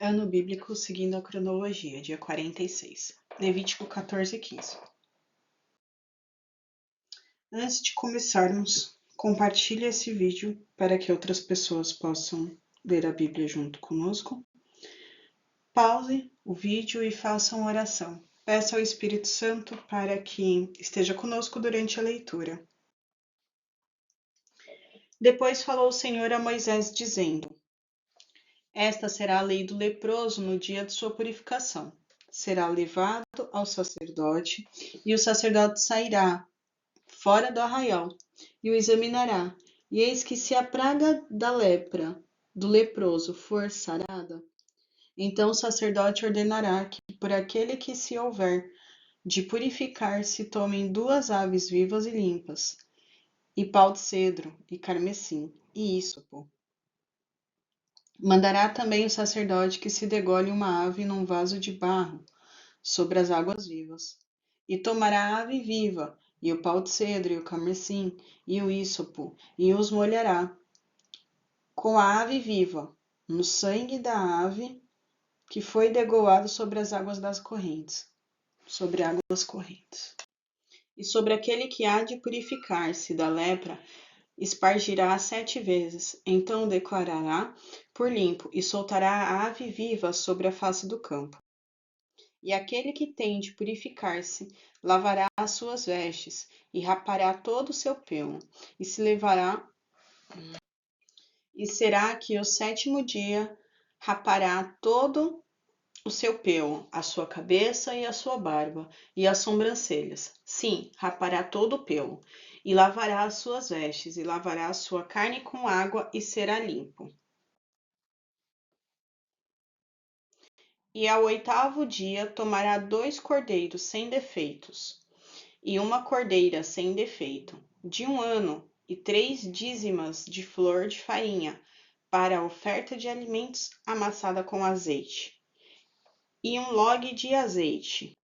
Ano bíblico seguindo a cronologia, dia 46. Levítico 14:15. Antes de começarmos, compartilhe esse vídeo para que outras pessoas possam ler a Bíblia junto conosco. Pause o vídeo e faça uma oração. Peça ao Espírito Santo para que esteja conosco durante a leitura. Depois falou o Senhor a Moisés, dizendo: Esta será a lei do leproso no dia de sua purificação. Será levado ao sacerdote, e o sacerdote sairá fora do arraial, e o examinará. E eis que se a praga da lepra do leproso for sarada, então o sacerdote ordenará que por aquele que se houver de purificar se tomem 2 aves vivas e limpas, e pau de cedro, e carmesim, e ísopo. Mandará também o sacerdote que se degole uma ave num vaso de barro sobre as águas vivas. E tomará a ave viva, e o pau de cedro, e o carmesim, e o ísopo, e os molhará com a ave viva, no sangue da ave que foi degolado sobre as águas das correntes, sobre águas correntes. E sobre aquele que há de purificar-se da lepra, espargirá 7 vezes, então o declarará por limpo, e soltará a ave viva sobre a face do campo. E aquele que tem de purificar-se, lavará as suas vestes, e rapará todo o seu pelo, e se levará, e será que o 7º dia rapará todo o seu pelo, a sua cabeça e a sua barba, e as sobrancelhas. Sim, rapará todo o pelo, e lavará as suas vestes, e lavará a sua carne com água, e será limpo. E ao 8º dia tomará 2 cordeiros sem defeitos, e uma cordeira sem defeito, de 1 ano, e 3 dízimas de flor de farinha, para a oferta de alimentos amassada com azeite, e 1 log de azeite.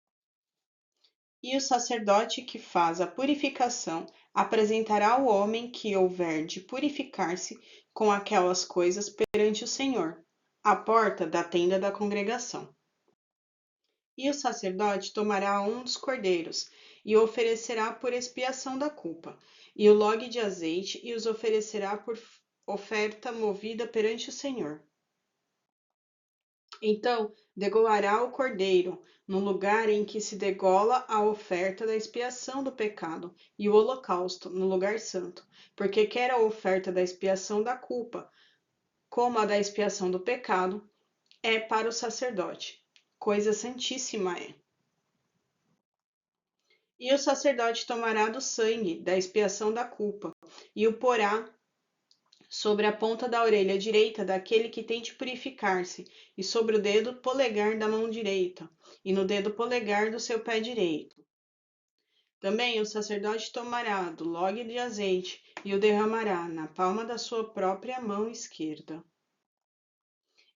E o sacerdote que faz a purificação apresentará o homem que houver de purificar-se com aquelas coisas perante o Senhor, à porta da tenda da congregação. E o sacerdote tomará um dos cordeiros e o oferecerá por expiação da culpa, e o log de azeite, e os oferecerá por oferta movida perante o Senhor. Então degolará o cordeiro no lugar em que se degola a oferta da expiação do pecado, e o holocausto no lugar santo, porque quer a oferta da expiação da culpa, como a da expiação do pecado, é para o sacerdote, coisa santíssima é. E o sacerdote tomará do sangue da expiação da culpa, e o porá sobre a ponta da orelha direita daquele que tem de purificar-se, e sobre o dedo polegar da mão direita, e no dedo polegar do seu pé direito. Também o sacerdote tomará do log de azeite e o derramará na palma da sua própria mão esquerda.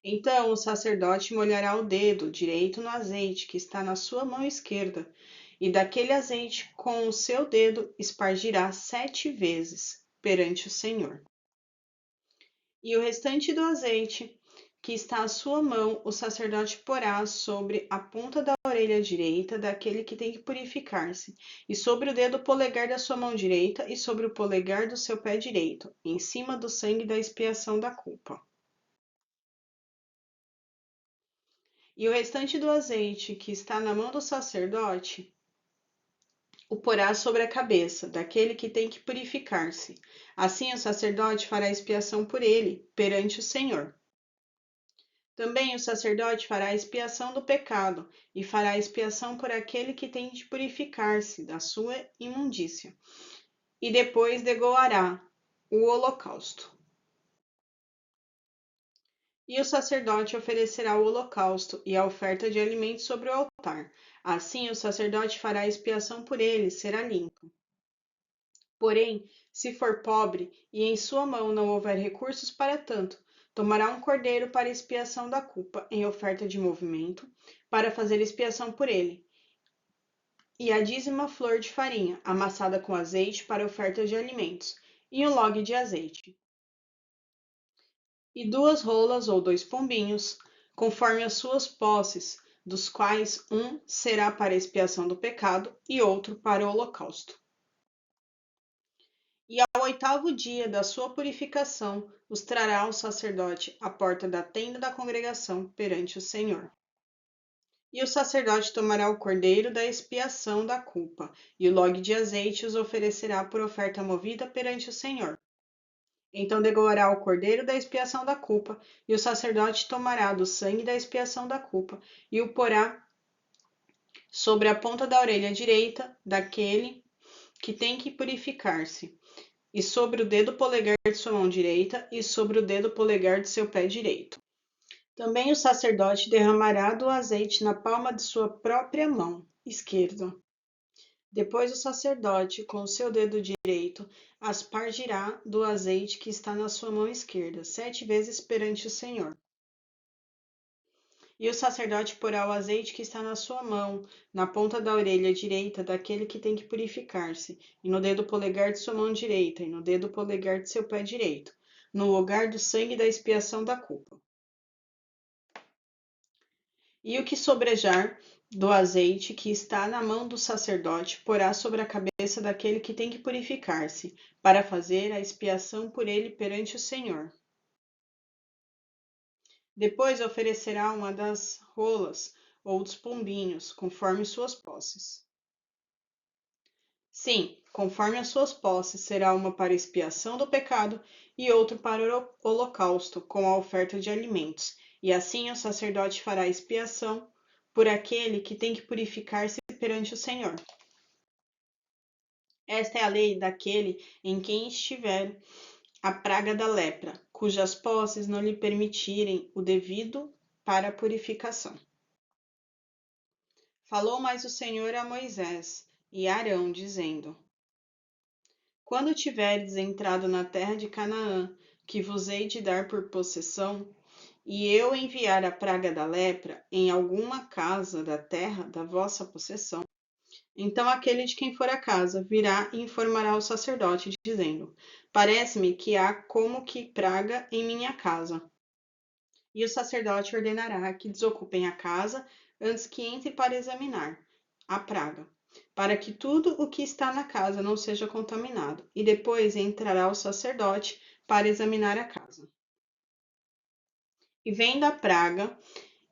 Então o sacerdote molhará o dedo direito no azeite que está na sua mão esquerda, e daquele azeite com o seu dedo espargirá 7 vezes perante o Senhor. E o restante do azeite que está à sua mão, o sacerdote porá sobre a ponta da orelha direita daquele que tem que purificar-se, e sobre o dedo polegar da sua mão direita, e sobre o polegar do seu pé direito, em cima do sangue da expiação da culpa. E o restante do azeite que está na mão do sacerdote, o porá sobre a cabeça daquele que tem que purificar-se. Assim o sacerdote fará expiação por ele, perante o Senhor. Também o sacerdote fará expiação do pecado, e fará expiação por aquele que tem de purificar-se da sua imundícia, e depois degolará o holocausto. E o sacerdote oferecerá o holocausto e a oferta de alimentos sobre o altar. Assim o sacerdote fará expiação por ele, será limpo. Porém, se for pobre e em sua mão não houver recursos para tanto, tomará um cordeiro para expiação da culpa em oferta de movimento, para fazer expiação por ele, e a 10ª flor de farinha, amassada com azeite para oferta de alimentos, e 1 log de azeite. E 2 rolas ou 2 pombinhos, conforme as suas posses, dos quais um será para a expiação do pecado e outro para o holocausto. E ao 8º dia da sua purificação, os trará o sacerdote à porta da tenda da congregação perante o Senhor. E o sacerdote tomará o cordeiro da expiação da culpa, e o log de azeite os oferecerá por oferta movida perante o Senhor. Então degollará o cordeiro da expiação da culpa, e o sacerdote tomará do sangue da expiação da culpa, e o porá sobre a ponta da orelha direita daquele que tem que purificar-se, e sobre o dedo polegar de sua mão direita, e sobre o dedo polegar de seu pé direito. Também o sacerdote derramará do azeite na palma de sua própria mão esquerda. Depois o sacerdote, com o seu dedo direito, aspargirá do azeite que está na sua mão esquerda, 7 vezes perante o Senhor. E o sacerdote porá o azeite que está na sua mão, na ponta da orelha direita daquele que tem que purificar-se, e no dedo polegar de sua mão direita, e no dedo polegar de seu pé direito, no lugar do sangue da expiação da culpa. E o que sobrejar do azeite que está na mão do sacerdote porá sobre a cabeça daquele que tem que purificar-se, para fazer a expiação por ele perante o Senhor. Depois oferecerá uma das rolas ou dos pombinhos, conforme suas posses. Sim, conforme as suas posses, será uma para expiação do pecado e outro para o holocausto, com a oferta de alimentos. E assim o sacerdote fará expiação por aquele que tem que purificar-se perante o Senhor. Esta é a lei daquele em quem estiver a praga da lepra, cujas posses não lhe permitirem o devido para a purificação. Falou mais o Senhor a Moisés e a Arão, dizendo: Quando tiverdes entrado na terra de Canaã, que vos hei de dar por possessão, e eu enviar a praga da lepra em alguma casa da terra da vossa possessão, então aquele de quem for a casa virá e informará o sacerdote, dizendo: Parece-me que há como que praga em minha casa. E o sacerdote ordenará que desocupem a casa antes que entre para examinar a praga, para que tudo o que está na casa não seja contaminado. E depois entrará o sacerdote para examinar a casa. E vendo a praga,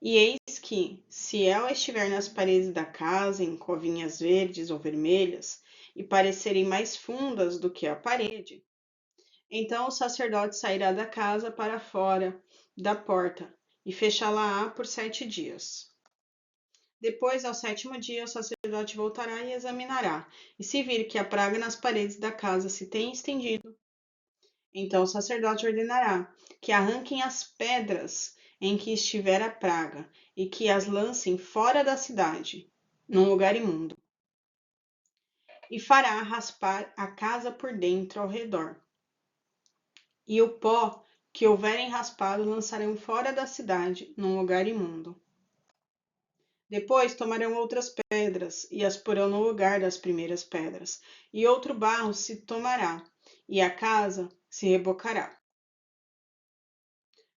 e eis que, se ela estiver nas paredes da casa, em covinhas verdes ou vermelhas, e parecerem mais fundas do que a parede, então o sacerdote sairá da casa para fora da porta e fechá-la-á por 7 dias. Depois, ao 7º dia, o sacerdote voltará e examinará, e se vir que a praga nas paredes da casa se tem estendido, então o sacerdote ordenará que arranquem as pedras em que estiver a praga, e que as lancem fora da cidade, num lugar imundo. E fará raspar a casa por dentro ao redor. E o pó que houverem raspado lançarão fora da cidade, num lugar imundo. Depois tomarão outras pedras, e as porão no lugar das primeiras pedras, e outro barro se tomará, e a casa se rebocará.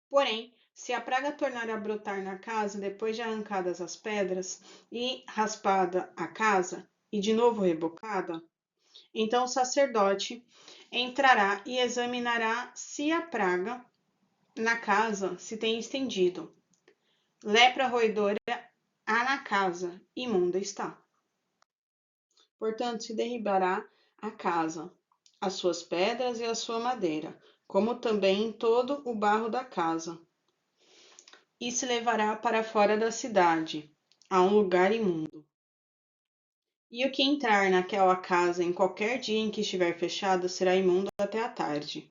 Porém, se a praga tornar a brotar na casa depois de arrancadas as pedras e raspada a casa, e de novo rebocada, então o sacerdote entrará e examinará se a praga na casa se tem estendido. Lepra roedora há na casa, imunda está. Portanto, se derribará a casa, as suas pedras e a sua madeira, como também todo o barro da casa, e se levará para fora da cidade, a um lugar imundo. E o que entrar naquela casa em qualquer dia em que estiver fechado será imundo até a tarde.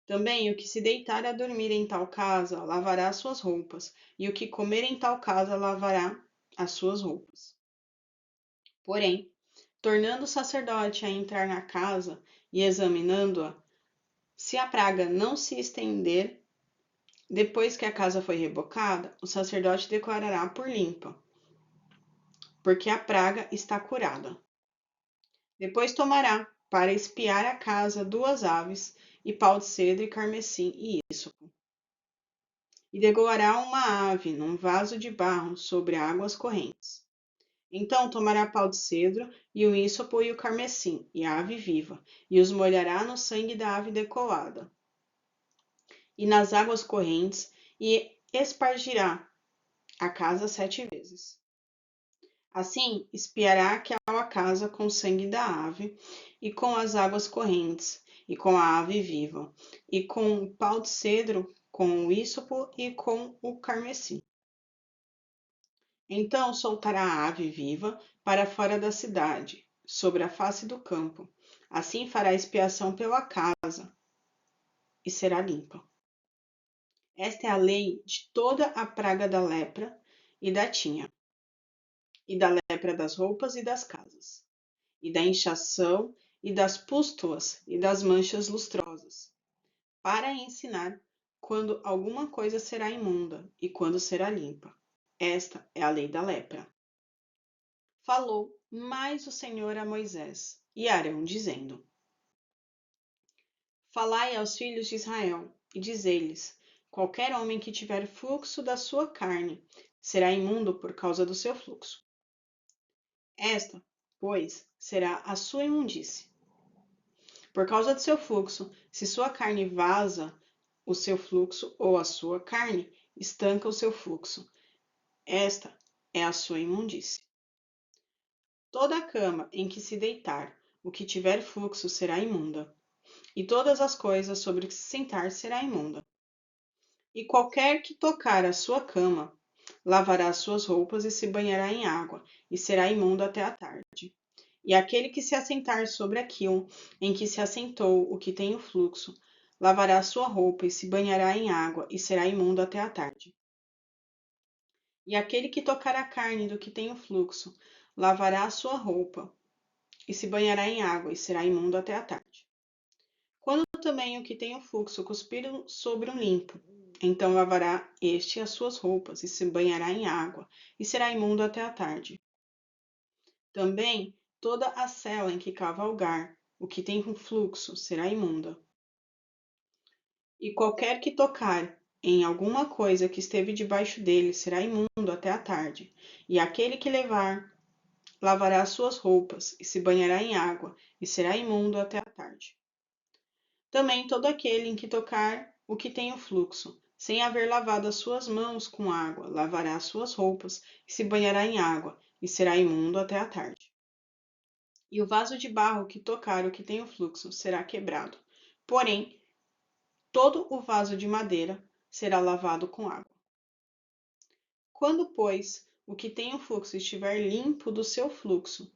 Também o que se deitar a dormir em tal casa lavará as suas roupas, e o que comer em tal casa lavará as suas roupas. Porém, tornando o sacerdote a entrar na casa e examinando-a, se a praga não se estender, depois que a casa foi rebocada, o sacerdote declarará por limpa, porque a praga está curada. Depois tomará, para espiar a casa, 2 aves, e pau de cedro e carmesim e ísopo. e degolará uma ave num vaso de barro sobre águas correntes. Então tomará pau de cedro, e o ísopo e o carmesim, e a ave viva, e os molhará no sangue da ave decolada, e nas águas correntes, e espargirá a casa 7 vezes. Assim espiará aquela casa com o sangue da ave, e com as águas correntes, e com a ave viva, e com o pau de cedro, com o ísopo e com o carmesim. Então soltará a ave viva para fora da cidade, sobre a face do campo. Assim fará expiação pela casa, e será limpa. Esta é a lei de toda a praga da lepra e da tinha, e da lepra das roupas e das casas, e da inchação e das pústulas e das manchas lustrosas, para ensinar quando alguma coisa será imunda e quando será limpa. Esta é a lei da lepra. Falou mais o Senhor a Moisés e a Arão, dizendo: Falai aos filhos de Israel, e dizei-lhes: qualquer homem que tiver fluxo da sua carne será imundo por causa do seu fluxo. Esta, pois, será a sua imundície. Por causa do seu fluxo, se sua carne vaza o seu fluxo, ou a sua carne estanca o seu fluxo, esta é a sua imundície. Toda a cama em que se deitar o que tiver fluxo será imunda, e todas as coisas sobre que se sentar será imunda. E qualquer que tocar a sua cama, lavará as suas roupas e se banhará em água, e será imundo até a tarde. E aquele que se assentar sobre aquilo em que se assentou o que tem o fluxo, lavará a sua roupa e se banhará em água, e será imundo até a tarde. E aquele que tocar a carne do que tem o fluxo, lavará a sua roupa, e se banhará em água, e será imundo até a tarde. Quando também o que tem o fluxo cuspir sobre um limpo, então lavará este as suas roupas, e se banhará em água, e será imundo até a tarde. Também toda a cela em que cavalgar, o que tem um fluxo, será imunda. E qualquer que tocar em alguma coisa que esteve debaixo dele, será imundo até a tarde. E aquele que levar, lavará as suas roupas, e se banhará em água, e será imundo até a tarde. Também todo aquele em que tocar o que tem o fluxo, sem haver lavado as suas mãos com água, lavará as suas roupas, e se banhará em água, e será imundo até a tarde. E o vaso de barro que tocar o que tem o fluxo será quebrado. Porém, todo o vaso de madeira será lavado com água. Quando, pois, o que tem o fluxo estiver limpo do seu fluxo,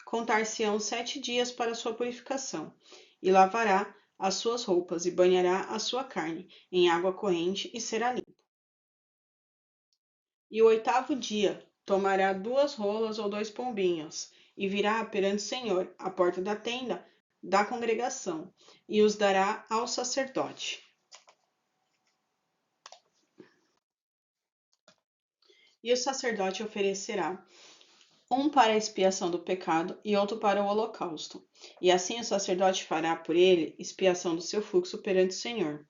contar-se-ão 7 dias para sua purificação, e lavará as suas roupas e banhará a sua carne em água corrente e será limpo. E o 8º dia tomará 2 rolas ou 2 pombinhos, e virá perante o Senhor à porta da tenda da congregação, e os dará ao sacerdote. E o sacerdote oferecerá um para a expiação do pecado e outro para o holocausto. E assim o sacerdote fará por ele expiação do seu fluxo perante o Senhor.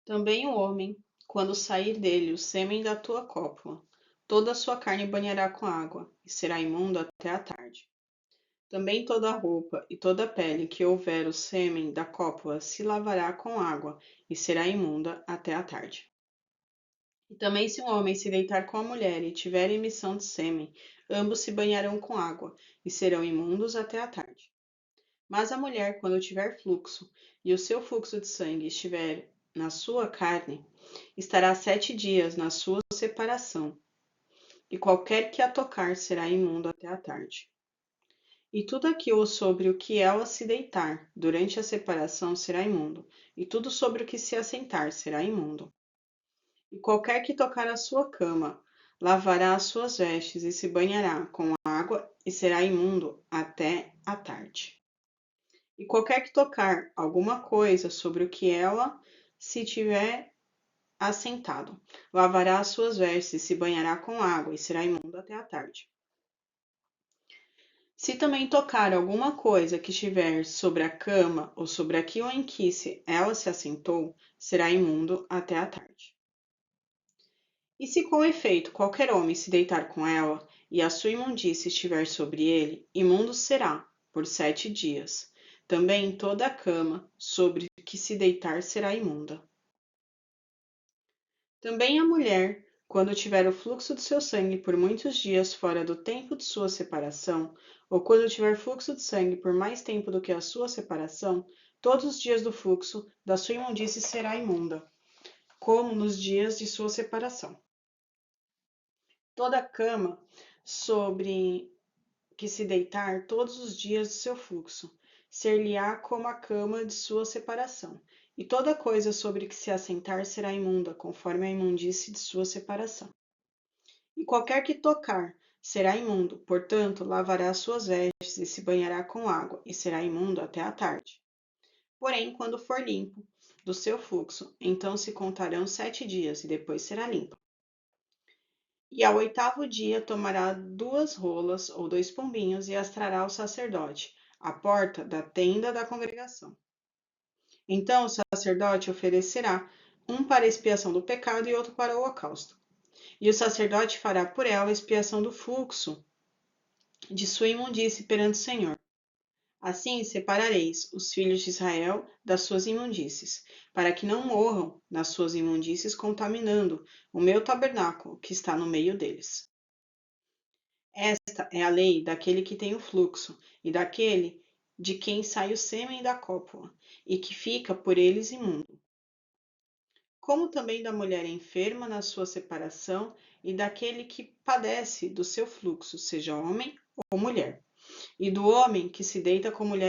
Também o homem, quando sair dele o sêmen da tua cópula, toda a sua carne banhará com água, e será imundo até a tarde. Também toda a roupa e toda a pele que houver o sêmen da cópula se lavará com água, e será imunda até a tarde. E também se um homem se deitar com a mulher e tiver emissão de sêmen, ambos se banharão com água, e serão imundos até a tarde. Mas a mulher, quando tiver fluxo, e o seu fluxo de sangue estiver na sua carne, estará 7 dias na sua separação, e qualquer que a tocar será imundo até a tarde. E tudo aquilo sobre o que ela se deitar durante a separação será imundo, e tudo sobre o que se assentar será imundo. E qualquer que tocar a sua cama, lavará as suas vestes e se banhará com água, e será imundo até a tarde. E qualquer que tocar alguma coisa sobre o que ela se tiver assentado, lavará as suas vestes e se banhará com água, e será imundo até a tarde. Se também tocar alguma coisa que estiver sobre a cama ou sobre aquilo em que ela se assentou, será imundo até a tarde. E se com efeito qualquer homem se deitar com ela, e a sua imundície estiver sobre ele, imundo será por 7 dias. Também toda a cama sobre que se deitar será imunda. Também a mulher, quando tiver o fluxo do seu sangue por muitos dias fora do tempo de sua separação, ou quando tiver fluxo de sangue por mais tempo do que a sua separação, todos os dias do fluxo da sua imundície será imunda, como nos dias de sua separação. Toda a cama sobre que se deitar todos os dias do seu fluxo, ser-lhe-á como a cama de sua separação, e toda coisa sobre que se assentar será imunda, conforme a imundície de sua separação. E qualquer que tocar será imundo, portanto, lavará suas vestes e se banhará com água, e será imundo até a tarde. Porém, quando for limpo do seu fluxo, então se contarão 7 dias, e depois será limpo. E ao 8º dia tomará 2 rolas ou 2 pombinhos e as trará ao sacerdote, à porta da tenda da congregação. Então o sacerdote oferecerá um para a expiação do pecado e outro para o holocausto. E o sacerdote fará por ela a expiação do fluxo de sua imundície perante o Senhor. Assim separareis os filhos de Israel das suas imundícies, para que não morram nas suas imundícies, contaminando o meu tabernáculo que está no meio deles. Esta é a lei daquele que tem o fluxo, e daquele de quem sai o sêmen da cópula, e que fica por eles imundo. Como também da mulher enferma na sua separação, e daquele que padece do seu fluxo, seja homem ou mulher, e do homem que se deita com mulher